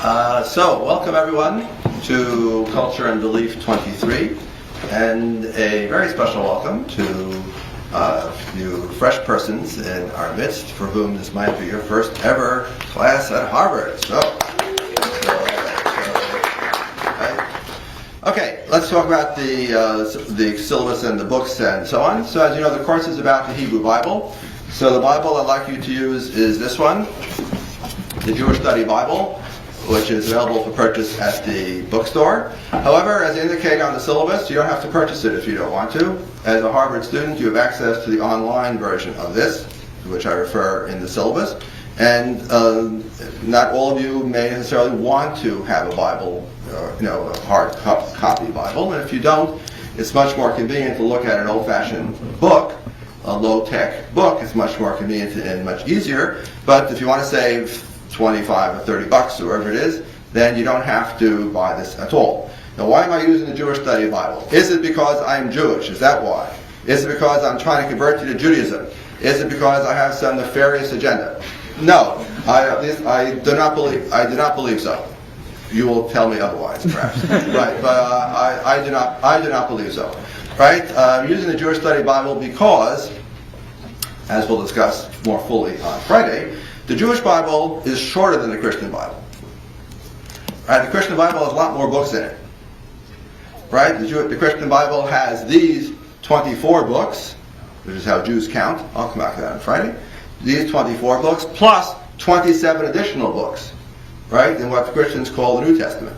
So, welcome everyone to Culture and Belief 23, and a very special welcome to you fresh persons in our midst for whom this might be your first ever class at Harvard. Okay, let's talk about the syllabus and the books and so on. So as you know, the course is about the Hebrew Bible. So the Bible I'd like you to use is this one, the Jewish Study Bible, which is available for purchase at the bookstore. However, as indicated on the syllabus, you don't have to purchase it if you don't want to. As a Harvard student, you have access to the online version of this, to which I refer in the syllabus. And not all of you may necessarily want to have a Bible, a hard copy Bible. And if you don't, it's much more convenient to look at an old-fashioned book, a low-tech book. It's much more convenient and much easier. But if you want to save 25 or 30 bucks or whatever it is, then you don't have to buy this at all. Now, why am I using the Jewish Study Bible? Is it because I'm Jewish? Is that why? Is it because I'm trying to convert you to Judaism? Is it because I have some nefarious agenda? No, I do not believe so. You will tell me otherwise, perhaps. Right, but I do not believe so. Right, I'm using the Jewish Study Bible because, as we'll discuss more fully on Friday, the Jewish Bible is shorter than the Christian Bible. Right, the Christian Bible has a lot more books in it. Right, the Christian Bible has these 24 books, which is how Jews count. I'll come back to that on Friday. These 24 books plus 27 additional books, right, in what the Christians call the New Testament.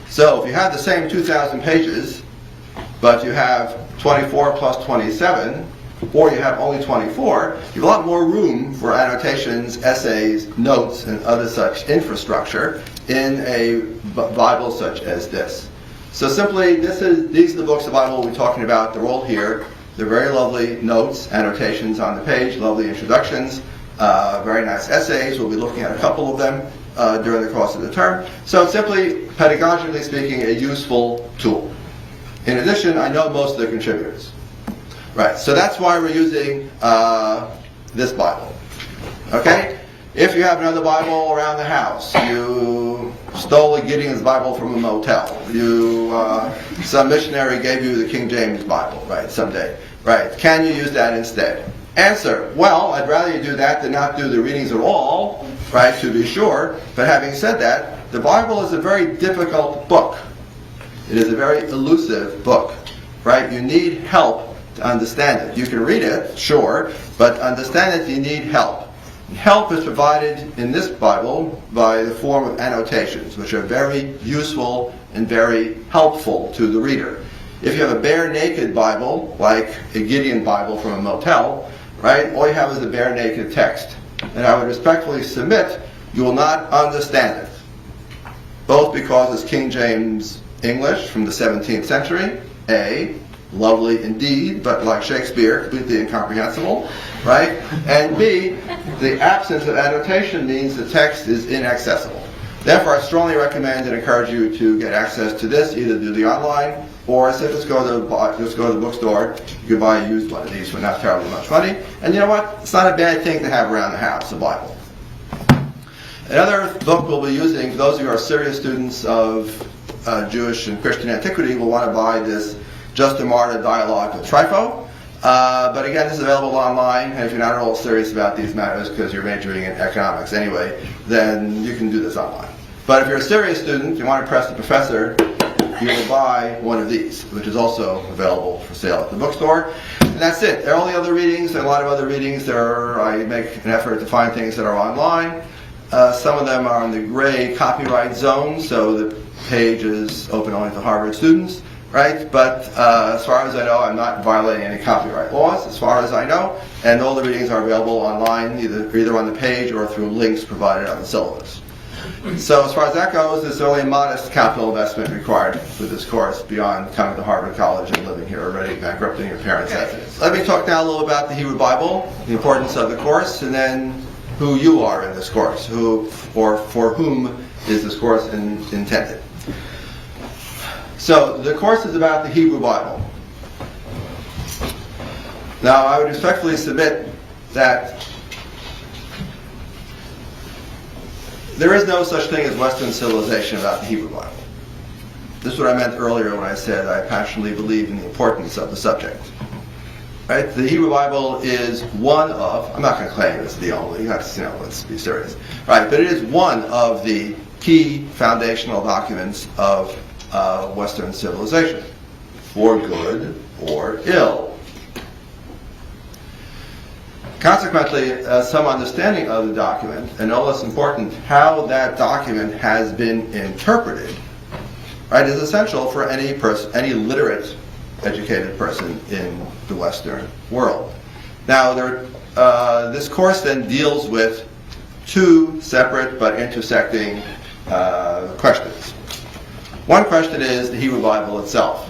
So if you have the same 2,000 pages, but you have 24 plus 27, or you have only 24, you have a lot more room for annotations, essays, notes, and other such infrastructure in a Bible such as this. So simply, these are the books of the Bible we're talking about. They're all here. They're very lovely notes, annotations on the page, lovely introductions, very nice essays. We'll be looking at a couple of them during the course of the term. So it's simply, pedagogically speaking, a useful tool. In addition, I know most of the contributors. Right, so that's why we're using this Bible. Okay? If you have another Bible around the house, you stole a Gideon's Bible from a motel, some missionary gave you the King James Bible, right, someday. Right, can you use that instead? Answer, well, I'd rather you do that than not do the readings at all, right, to be sure. But having said that, the Bible is a very difficult book. It is a very elusive book, right? You need help to understand it. You can read it, sure, but to understand it, you need help. Help is provided in this Bible by the form of annotations, which are very useful and very helpful to the reader. If you have a bare-naked Bible, like a Gideon Bible from a motel, right, all you have is a bare-naked text. And I would respectfully submit you will not understand it, both because it's King James English from the 17th century, A, lovely indeed, but like Shakespeare, completely incomprehensible, right? And B, the absence of annotation means the text is inaccessible. Therefore, I strongly recommend and encourage you to get access to this, either through the online, or just go to the bookstore. You can buy a used one of these for not terribly much money. And you know what? It's not a bad thing to have around the house, a Bible. Another book we'll be using, for those of you who are serious students of Jewish and Christian antiquity, will want to buy this Justin Martyr Dialogue with Trypho. But again, this is available online, and if you're not at all serious about these matters because you're majoring in economics anyway, then you can do this online. But if you're a serious student, you want to impress the professor, you will buy one of these, which is also available for sale at the bookstore. And that's it. There are all the other readings. There are a lot of other readings. I make an effort to find things that are online. Some of them are in the gray copyright zone, so the page is open only to Harvard students. Right, but as far as I know, I'm not violating any copyright laws, as far as I know, and all the readings are available online, either on the page or through links provided on the syllabus. So as far as that goes, there's only a modest capital investment required for this course beyond coming to Harvard College and living here already, bankrupting your parents' assets. Let me talk now a little about the Hebrew Bible, the importance of the course, and then who you are in this course, or for whom is this course intended. So, the course is about the Hebrew Bible. Now, I would respectfully submit that there is no such thing as Western civilization without the Hebrew Bible. This is what I meant earlier when I said I passionately believe in the importance of the subject. Right? The Hebrew Bible is one of, I'm not going to claim it's the only, let's be serious. Right? But it is one of the key foundational documents of Western civilization, for good or ill. Consequently, some understanding of the document, and no less important, how that document has been interpreted, right, is essential for any person, any literate, educated person in the Western world. Now, this course then deals with two separate but intersecting questions. One question is the Hebrew Bible itself.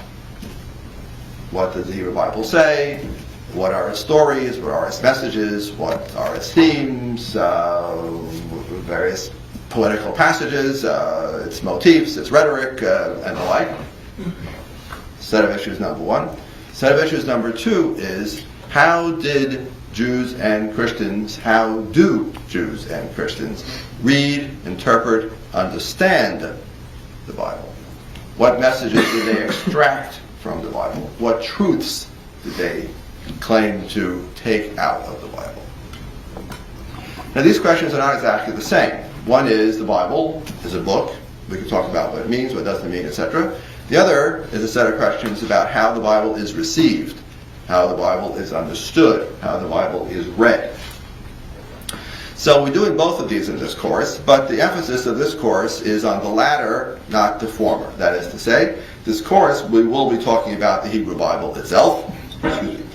What does the Hebrew Bible say? What are its stories? What are its messages? What are its themes? Various poetical passages, its motifs, its rhetoric, and the like. Set of issues number one. Set of issues number two is how do Jews and Christians read, interpret, understand the Bible? What messages did they extract from the Bible? What truths did they claim to take out of the Bible? Now, these questions are not exactly the same. One is the Bible is a book. We can talk about what it means, what it doesn't mean, etc. The other is a set of questions about how the Bible is received, how the Bible is understood, how the Bible is read. So we're doing both of these in this course, but the emphasis of this course is on the latter, not the former. That is to say, this course we will be talking about the Hebrew Bible itself,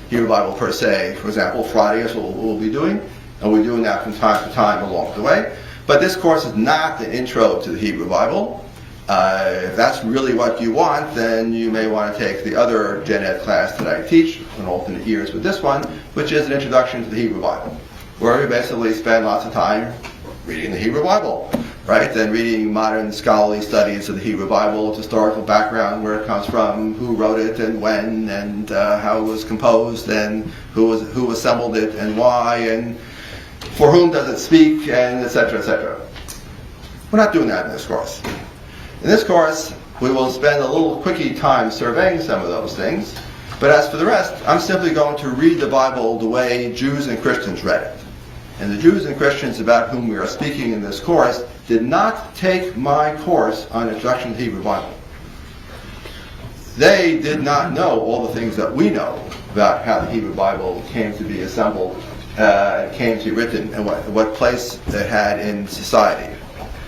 Hebrew Bible per se. For example, Friday is what we'll be doing, and we're doing that from time to time along the way. But this course is not the intro to the Hebrew Bible. If that's really what you want, then you may want to take the other Gen Ed class that I teach, on alternate years with this one, which is an introduction to the Hebrew Bible, where we basically spend lots of time reading the Hebrew Bible, right? Then reading modern scholarly studies of the Hebrew Bible, its historical background, where it comes from, who wrote it and when, and how it was composed, and who assembled it and why, and for whom does it speak, and etc., etc. We're not doing that in this course. In this course, we will spend a little quickie time surveying some of those things, but as for the rest, I'm simply going to read the Bible the way Jews and Christians read it. And the Jews and Christians about whom we are speaking in this course did not take my course on Introduction to the Hebrew Bible. They did not know all the things that we know about how the Hebrew Bible came to be assembled, came to be written, and what place it had in society.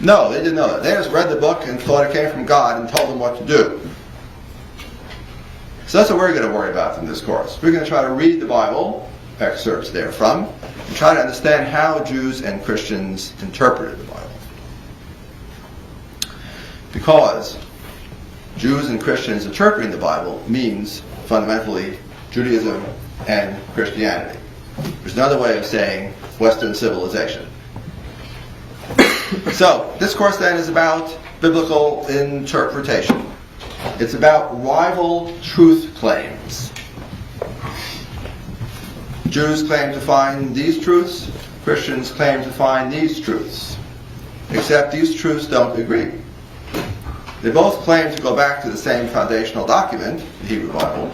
No, they didn't know that. They just read the book and thought it came from God and told them what to do. So that's what we're going to worry about in this course. We're going to try to read the Bible, excerpts therefrom, and try to understand how Jews and Christians interpreted the Bible. Because Jews and Christians interpreting the Bible means, fundamentally, Judaism and Christianity. There's another way of saying Western civilization. So, this course then is about biblical interpretation. It's about rival truth claims. Jews claim to find these truths, Christians claim to find these truths. Except these truths don't agree. They both claim to go back to the same foundational document, the Hebrew Bible,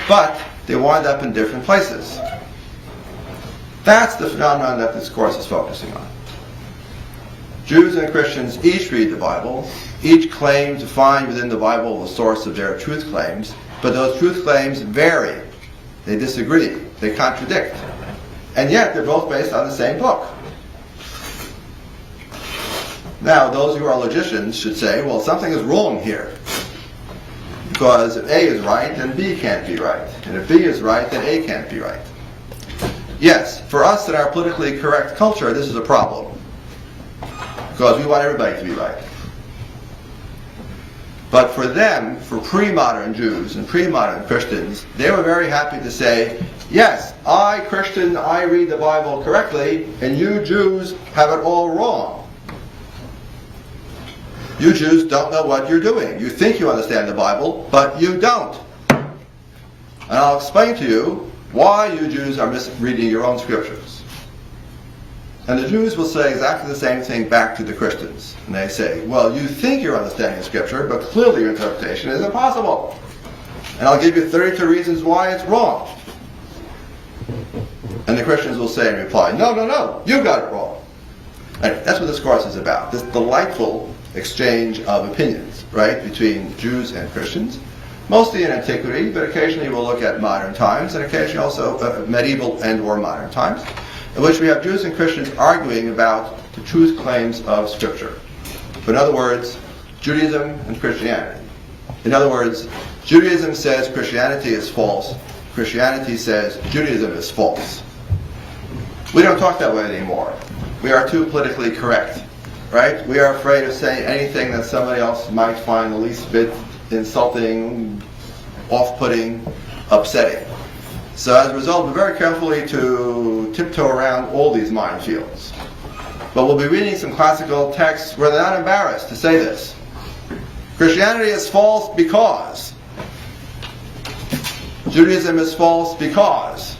but they wind up in different places. That's the phenomenon that this course is focusing on. Jews and Christians each read the Bible, each claim to find within the Bible the source of their truth claims, but those truth claims vary. They disagree. They contradict. And yet they're both based on the same book. Now, those who are logicians should say, well, something is wrong here. Because if A is right, then B can't be right. And if B is right, then A can't be right. Yes, for us in our politically correct culture, this is a problem. Because we want everybody to be right. But for them, for pre-modern Jews and pre-modern Christians, they were very happy to say, yes, I, Christian, I read the Bible correctly, and you Jews have it all wrong. You Jews don't know what you're doing. You think you understand the Bible, but you don't. And I'll explain to you why you Jews are misreading your own scriptures. And the Jews will say exactly the same thing back to the Christians. And they say, well, you think you're understanding Scripture, but clearly your interpretation is impossible. And I'll give you 32 reasons why it's wrong. And the Christians will say in reply, no, you got it wrong. And that's what this course is about. This delightful exchange of opinions, right, between Jews and Christians. Mostly in antiquity, but occasionally we'll look at modern times, and occasionally also medieval and or modern times, in which we have Jews and Christians arguing about the truth claims of Scripture. In other words, Judaism and Christianity. In other words, Judaism says Christianity is false. Christianity says Judaism is false. We don't talk that way anymore. We are too politically correct, right? We are afraid of saying anything that somebody else might find the least bit insulting, off-putting, upsetting. So as a result, we're very carefully to tiptoe around all these minefields. But we'll be reading some classical texts where they're not embarrassed to say this. Christianity is false because. Judaism is false because.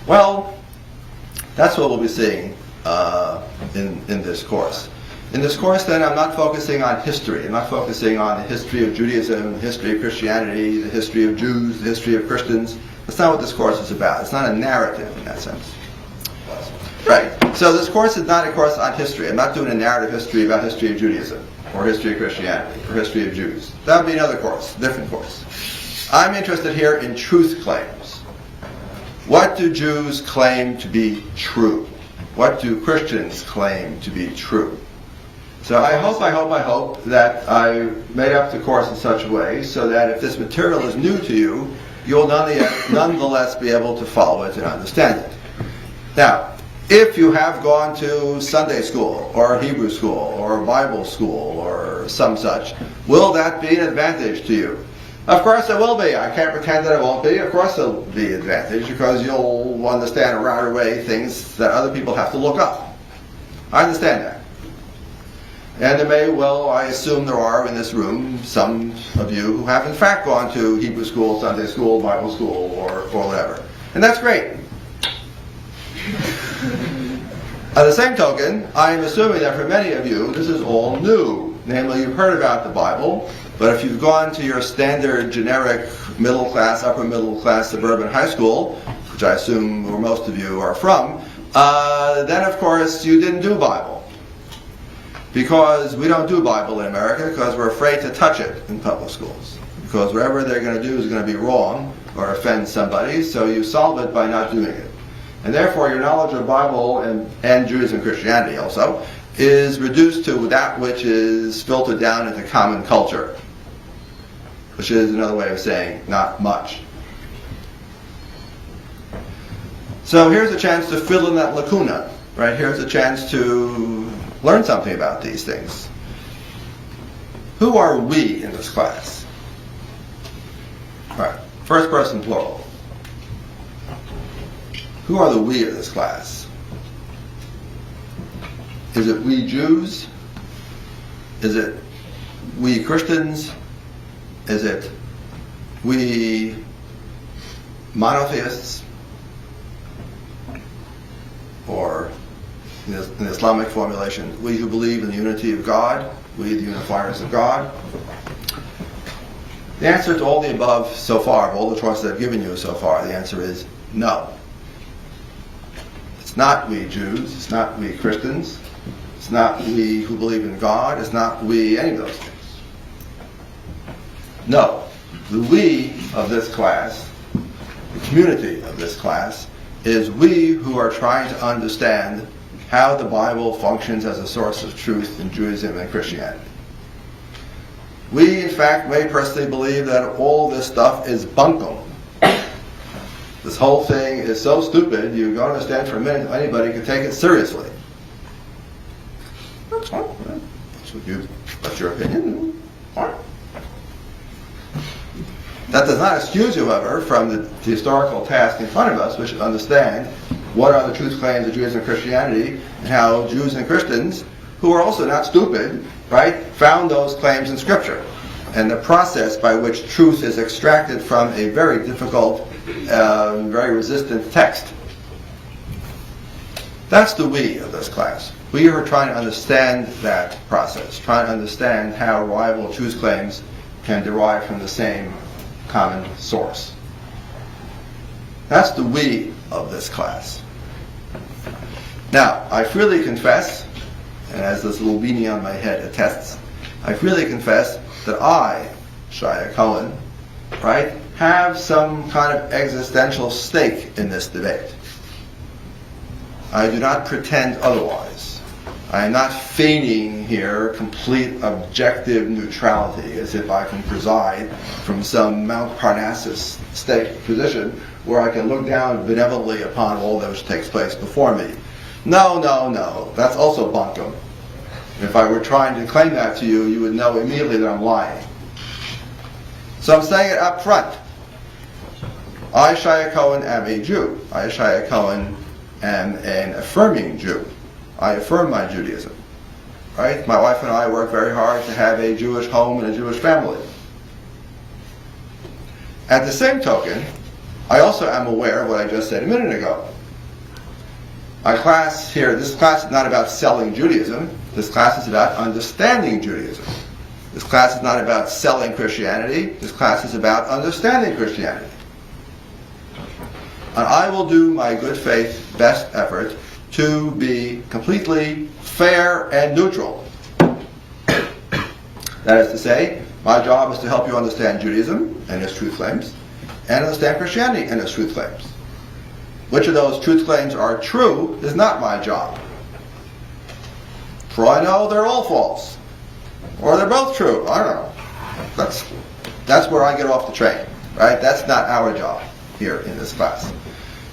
Well, that's what we'll be seeing in this course. In this course, then, I'm not focusing on history. I'm not focusing on the history of Judaism, the history of Christianity, the history of Jews, the history of Christians. That's not what this course is about. It's not a narrative in that sense. Right. So this course is not a course on history. I'm not doing a narrative history about history of Judaism, or history of Christianity, or history of Jews. That would be another course, different course. I'm interested here in truth claims. What do Jews claim to be true? What do Christians claim to be true? So I hope that I made up the course in such a way so that if this material is new to you, you'll nonetheless be able to follow it and understand it. Now, if you have gone to Sunday school, or Hebrew school, or Bible school, or some such, will that be an advantage to you? Of course it will be. I can't pretend that it won't be. Of course it will be an advantage, because you'll understand right away things that other people have to look up. I understand that. And there may well, I assume there are in this room, some of you who have in fact gone to Hebrew school, Sunday school, Bible school, or whatever. And that's great. At the same token, I am assuming that for many of you, this is all new. Namely, you've heard about the Bible, but if you've gone to your standard, generic, middle class, upper middle class, suburban high school, which I assume where most of you are from, then of course you didn't do Bible. Because we don't do Bible in America because we're afraid to touch it in public schools. Because whatever they're going to do is going to be wrong or offend somebody, so you solve it by not doing it. And therefore your knowledge of Bible and Judaism and Christianity also is reduced to that which is filtered down into common culture. Which is another way of saying not much. So here's a chance to fill in that lacuna. Right? Here's a chance to learn something about these things. Who are we in this class? Right. First person plural. Who are the we of this class? Is it we Jews? Is it we Christians? Is it we monotheists? Or in the Islamic formulation, we who believe in the unity of God, we the unifiers of God? The answer to all the above so far, of all the choices I've given you so far, the answer is no. It's not we Jews, it's not we Christians, it's not we who believe in God, it's not we any of those things. No. The we of this class, the community of this class, is we who are trying to understand how the Bible functions as a source of truth in Judaism and Christianity. We, in fact, may personally believe that all this stuff is bunkum. This whole thing is so stupid, you don't understand for a minute if anybody can take it seriously. That's fine. That's your opinion. Fine. That does not excuse, however, from the historical task in front of us, which is to understand what are the truth claims of Judaism and Christianity, and how Jews and Christians, who are also not stupid, right, found those claims in Scripture, and the process by which truth is extracted from a very difficult very resistant text. That's the we of this class. We are trying to understand that process, trying to understand how rival truth claims can derive from the same common source. That's the we of this class. Now, I freely confess, and as this little beanie on my head attests, I freely confess that I, Shia Cohen, right, have some kind of existential stake in this debate. I do not pretend otherwise. I am not feigning here complete objective neutrality as if I can preside from some Mount Parnassus state position where I can look down benevolently upon all that which takes place before me. No, no, no. That's also bunkum. If I were trying to claim that to you, you would know immediately that I'm lying. So I'm saying it up front. I, Shia Cohen, am a Jew. I, Shia Cohen, am an affirming Jew. I affirm my Judaism. Right? My wife and I work very hard to have a Jewish home and a Jewish family. At the same token, I also am aware of what I just said a minute ago. Our class here, this class is not about selling Judaism. This class is about understanding Judaism. This class is not about selling Christianity. This class is about understanding Christianity. And I will do my good faith best effort to be completely fair and neutral. That is to say, my job is to help you understand Judaism and its truth claims, and understand Christianity and its truth claims. Which of those truth claims are true is not my job. For all I know, they're all false. Or they're both true. I don't know. That's where I get off the train. Right? That's not our job here in this class.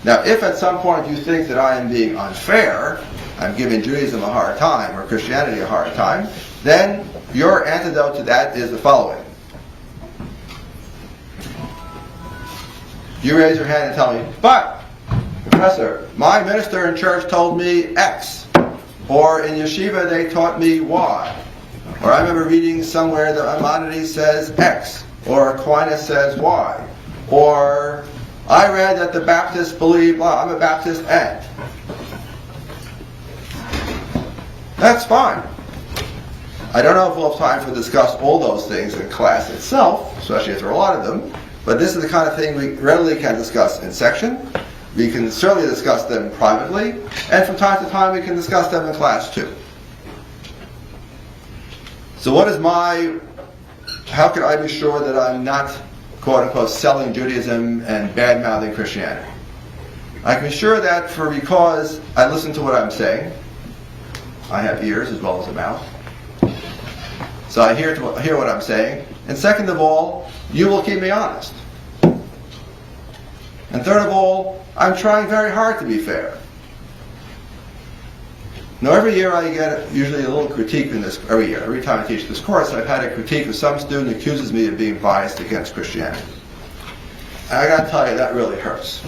Now, if at some point you think that I am being unfair, I'm giving Judaism a hard time, or Christianity a hard time, then your antidote to that is the following. You raise your hand and tell me, but, Professor, my minister in church told me X, or in yeshiva they taught me Y, or I remember reading somewhere that Maimonides says X, or Aquinas says Y, or I read that the Baptists believe, well, I'm a Baptist and. That's fine. I don't know if we'll have time to discuss all those things in class itself, especially if there are a lot of them, but this is the kind of thing we readily can discuss in section. We can certainly discuss them privately, and from time to time we can discuss them in class too. So how can I be sure that I'm not, quote unquote, selling Judaism and bad-mouthing Christianity? I can be sure that because I listen to what I'm saying. I have ears as well as a mouth. So I hear what I'm saying. And second of all, you will keep me honest. And third of all, I'm trying very hard to be fair. Now every year I get usually a little critique in this, every time I teach this course, I've had a critique of some student who accuses me of being biased against Christianity. And I gotta tell you, that really hurts.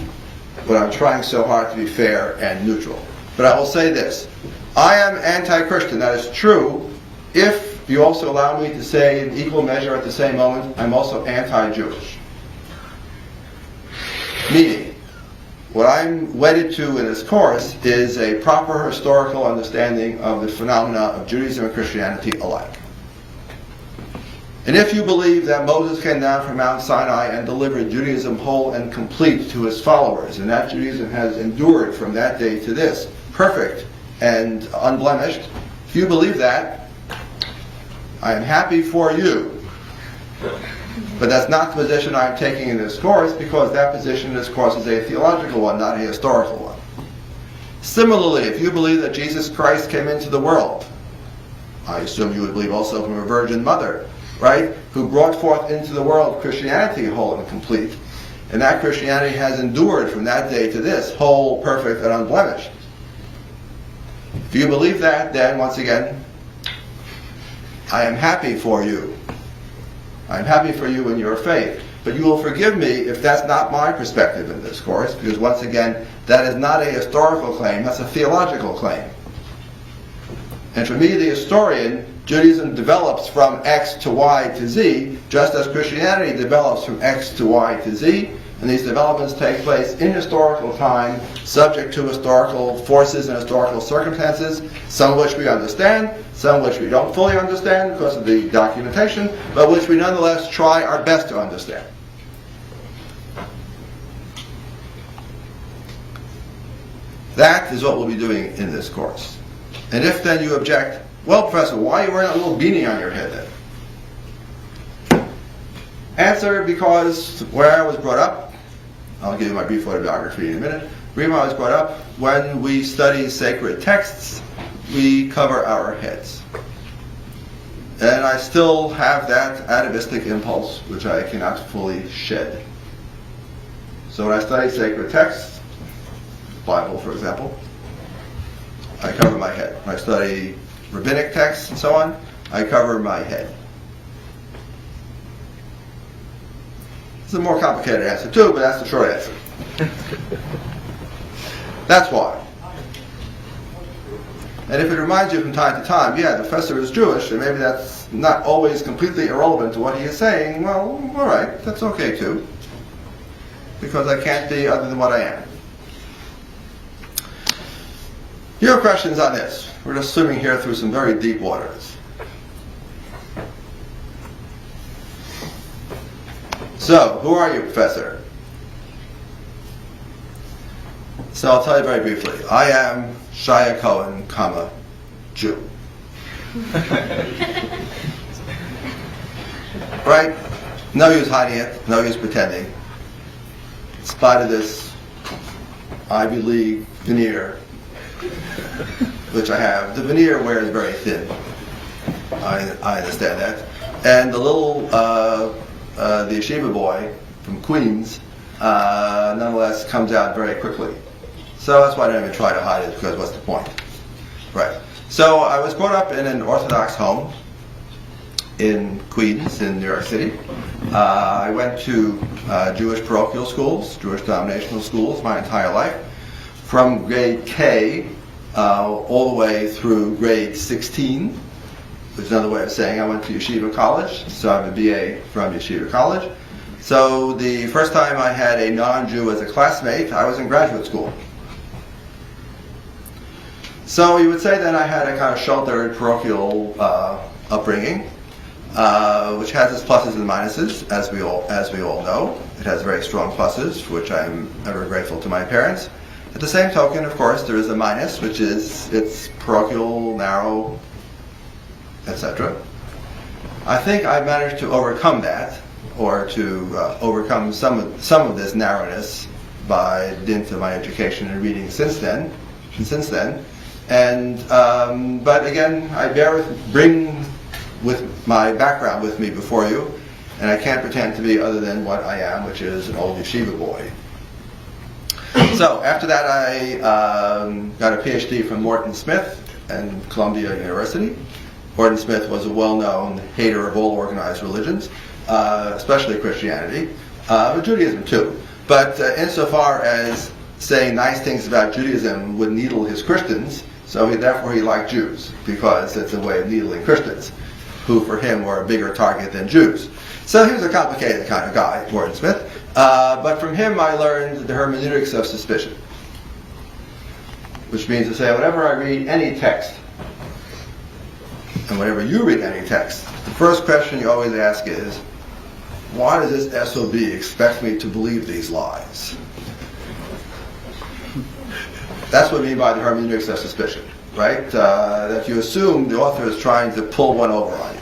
But I'm trying so hard to be fair and neutral. But I will say this, I am anti-Christian, that is true, if you also allow me to say in equal measure at the same moment, I'm also anti-Jewish. Meaning, what I'm wedded to in this course is a proper historical understanding of the phenomena of Judaism and Christianity alike. And if you believe that Moses came down from Mount Sinai and delivered Judaism whole and complete to his followers, and that Judaism has endured from that day to this, perfect and unblemished, if you believe that, I am happy for you. But that's not the position I'm taking in this course, because that position in this course is a theological one, not a historical one. Similarly, if you believe that Jesus Christ came into the world, I assume you would believe also from a virgin mother, right, who brought forth into the world Christianity whole and complete, and that Christianity has endured from that day to this, whole, perfect, and unblemished. If you believe that, then once again, I am happy for you. I'm happy for you in your faith. But you will forgive me if that's not my perspective in this course, because once again, that is not a historical claim, that's a theological claim. And for me, the historian, Judaism develops from X to Y to Z, just as Christianity develops from X to Y to Z, and these developments take place in historical time, subject to historical forces and historical circumstances, some of which we understand, some of which we don't fully understand because of the documentation, but which we nonetheless try our best to understand. That is what we'll be doing in this course. And if then you object, well, Professor, why are you wearing a little beanie on your head then? Answer, because where I was brought up, I'll give you my brief autobiography in a minute. Where I was brought up, when we study sacred texts, we cover our heads. And I still have that atavistic impulse, which I cannot fully shed. So when I study sacred texts, Bible, for example, I cover my head. When I study rabbinic texts and so on, I cover my head. It's a more complicated answer too, but that's the short answer. That's why. And if it reminds you from time to time, yeah, the professor is Jewish, and maybe that's not always completely irrelevant to what he is saying, well, all right, that's okay too. Because I can't be other than what I am. Your questions on this. We're just swimming here through some very deep waters. So, who are you, Professor? So I'll tell you very briefly. I am Shia Cohen, Jew. Right? No use hiding it, no use pretending. In spite of this Ivy League veneer, which I have. The veneer wears very thin. I understand that. And the little, the yeshiva boy from Queens, nonetheless comes out very quickly. So that's why I don't even try to hide it, because what's the point? Right. So I was brought up in an Orthodox home in Queens, in New York City. I went to Jewish parochial schools, Jewish denominational schools my entire life. From grade K all the way through grade 16, which is another way of saying I went to Yeshiva College, so I have a BA from Yeshiva College. So the first time I had a non-Jew as a classmate, I was in graduate school. So you would say that I had a kind of sheltered parochial upbringing, which has its pluses and minuses, as we all know. It has very strong pluses, for which I'm ever grateful to my parents. At the same token, of course, there is a minus, which is it's parochial, narrow, etc. I think I've managed to overcome that, or to overcome some of this narrowness by dint of my education and reading since then. And but again, I bring with my background with me before you, and I can't pretend to be other than what I am, which is an old yeshiva boy. So after that, I got a PhD from Morton Smith and Columbia University. Morton Smith was a well-known hater of all organized religions, especially Christianity, but Judaism too. But insofar as saying nice things about Judaism would needle his Christians, so therefore he liked Jews, because it's a way of needling Christians, who for him were a bigger target than Jews. So he was a complicated kind of guy, Morton Smith. But from him I learned the hermeneutics of suspicion, which means to say whenever I read any text, and whenever you read any text, the first question you always ask is, why does this SOB expect me to believe these lies? That's what I mean by the hermeneutics of suspicion, right? That you assume the author is trying to pull one over on you.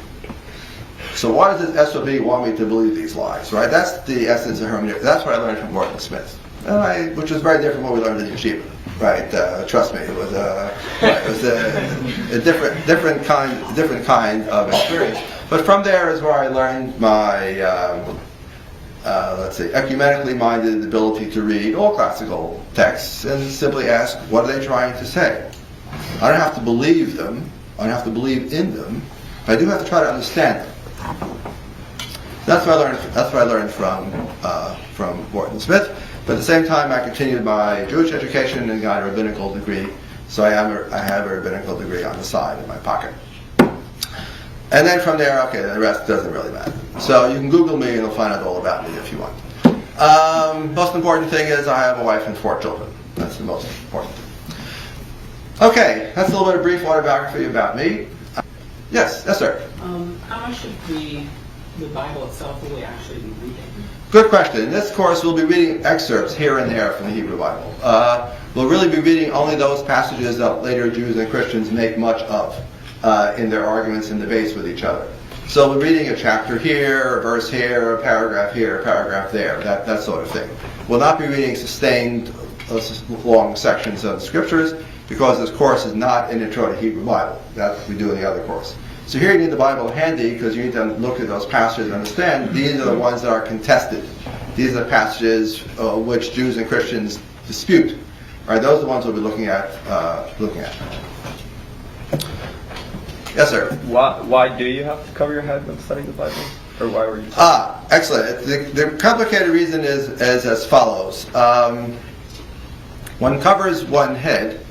So why does this SOB want me to believe these lies, right? That's the essence of hermeneutics. That's what I learned from Morton Smith, which was very different from what we learned in yeshiva, right? Trust me, it was a different kind of experience. But from there is where I learned my, ecumenically minded ability to read all classical texts and simply ask, what are they trying to say? I don't have to believe them. I don't have to believe in them. But I do have to try to understand them. That's what I learned from Morton Smith. But at the same time, I continued my Jewish education and got a rabbinical degree. So I have a rabbinical degree on the side in my pocket. And then from there, okay, the rest doesn't really matter. So you can Google me and you'll find out all about me if you want. Most important thing is I have a wife and 4 children. That's the most important thing. Okay, that's a little bit of brief autobiography about me. Yes, sir. How much of the Bible itself will we actually be reading? Good question. In this course, we'll be reading excerpts here and there from the Hebrew Bible. We'll really be reading only those passages that later Jews and Christians make much of in their arguments and debates with each other. So we're reading a chapter here, a verse here, a paragraph here, a paragraph there, that sort of thing. We'll not be reading sustained long sections of the scriptures because this course is not an intro to Hebrew Bible. That's what we do in the other course. So here you need the Bible handy because you need to look at those passages and understand these are the ones that are contested. These are the passages which Jews and Christians dispute. All right, those are the ones we'll be looking at. Yes, sir. Why do you have to cover your head when studying the Bible? Or why were you? Excellent. The complicated reason is as follows. One covers one head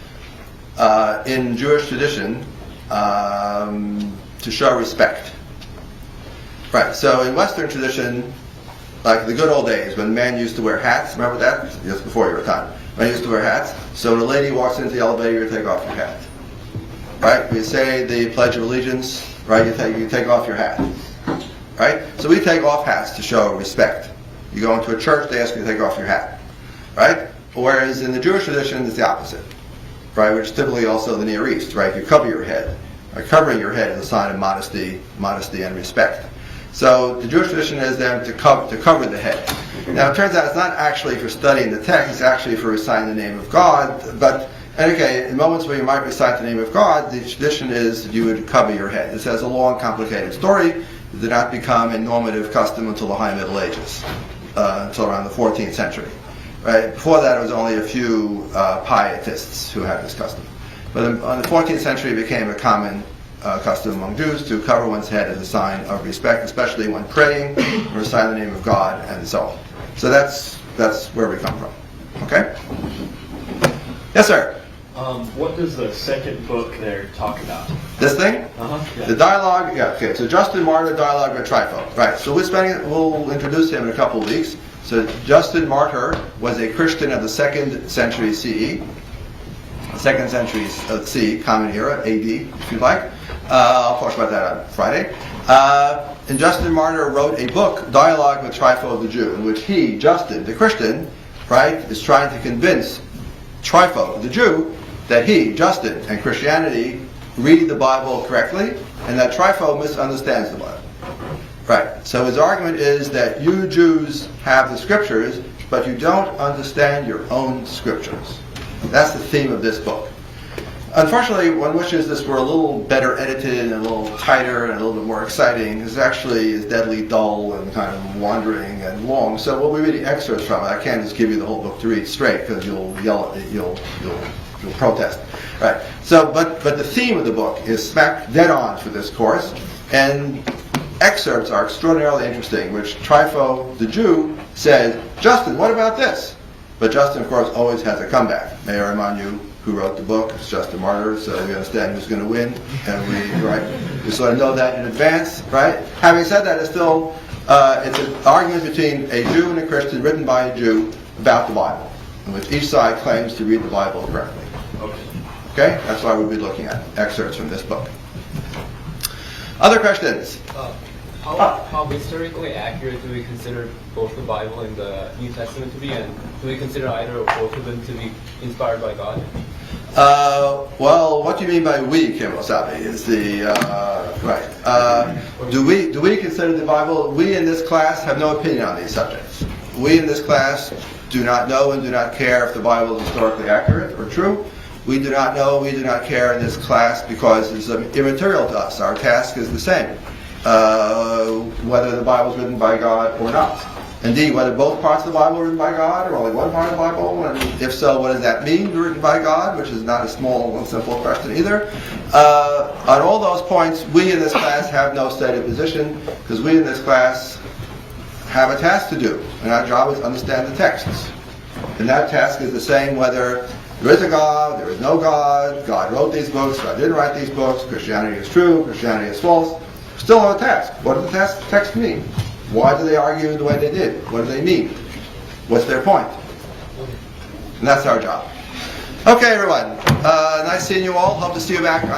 in Jewish tradition to show respect. Right. So in Western tradition, like the good old days when men used to wear hats, remember that? Just before your time. Men used to wear hats. So when a lady walks into the elevator, you take off your hat. Right? We say the Pledge of Allegiance, right? You take off your hat. Right? So we take off hats to show respect. You go into a church, they ask you to take off your hat. Right? Whereas in the Jewish tradition, it's the opposite. Right? Which is typically also the Near East, right? You cover your head. Right? Covering your head is a sign of modesty and respect. So the Jewish tradition is then to cover the head. Now it turns out it's not actually for studying the text, it's actually for reciting the name of God, but okay, in moments where you might recite the name of God, the tradition is that you would cover your head. This has a long, complicated story. It did not become a normative custom until the High Middle Ages, until around the 14th century. Right? Before that, it was only a few pietists who had this custom. But in the 14th century, it became a common custom among Jews to cover one's head as a sign of respect, especially when praying, reciting the name of God, and so on. So that's where we come from. Okay? Yes, sir. What does the second book there talk about? This thing? Yeah. The dialogue, yeah, okay. So Justin Martyr, dialogue with Trypho. Right, so we'll introduce him in a couple of weeks. So Justin Martyr was a Christian of the 2nd century CE. 2nd century CE, Common Era, AD, if you like. I'll talk about that on Friday. And Justin Martyr wrote a book, Dialogue with Trypho the Jew, in which he, Justin, the Christian, right, is trying to convince Trypho, the Jew, that he, Justin, and Christianity read the Bible correctly, and that Trypho misunderstands the Bible. Right. So his argument is that you Jews have the scriptures, but you don't understand your own scriptures. That's the theme of this book. Unfortunately, one wishes this were a little better edited and a little tighter and a little bit more exciting. This actually is deadly dull and kind of wandering and long. So we'll be reading excerpts from it. I can't just give you the whole book to read straight because you'll yell at it. You'll protest. Right. So, but the theme of the book is smack dead on for this course, and excerpts are extraordinarily interesting, which Trypho, the Jew, says, Justin, what about this? But Justin, of course, always has a comeback. May I remind you who wrote the book? It's Justin Martyr, so we understand who's going to win, and we sort of know that in advance, right? Having said that, it's still it's an argument between a Jew and a Christian written by a Jew about the Bible, in which each side claims to read the Bible correctly. Okay? That's why we'll be looking at excerpts from this book. Other questions? How historically accurate do we consider both the Bible and the New Testament to be, and do we consider either or both of them to be inspired by God? Well, what do you mean by we, Kim Wasabi? Is the right? Do we consider the Bible? We in this class have no opinion on these subjects. We in this class do not know and do not care if the Bible is historically accurate or true. We do not know, we do not care in this class because it's immaterial to us. Our task is the same. Whether the Bible is written by God or not. Indeed, whether both parts of the Bible are written by God or only one part of the Bible, and if so, what does that mean, written by God, which is not a small and simple question either. On all those points, we in this class have no stated position, because we in this class have a task to do, and our job is to understand the texts. And that task is the same whether there is a God, there is no God, God wrote these books, God didn't write these books, Christianity is true, Christianity is false. Still on a task. What does the text mean? Why do they argue the way they did? What do they mean? What's their point? And that's our job. Okay, everyone. Nice seeing you all. Hope to see you back on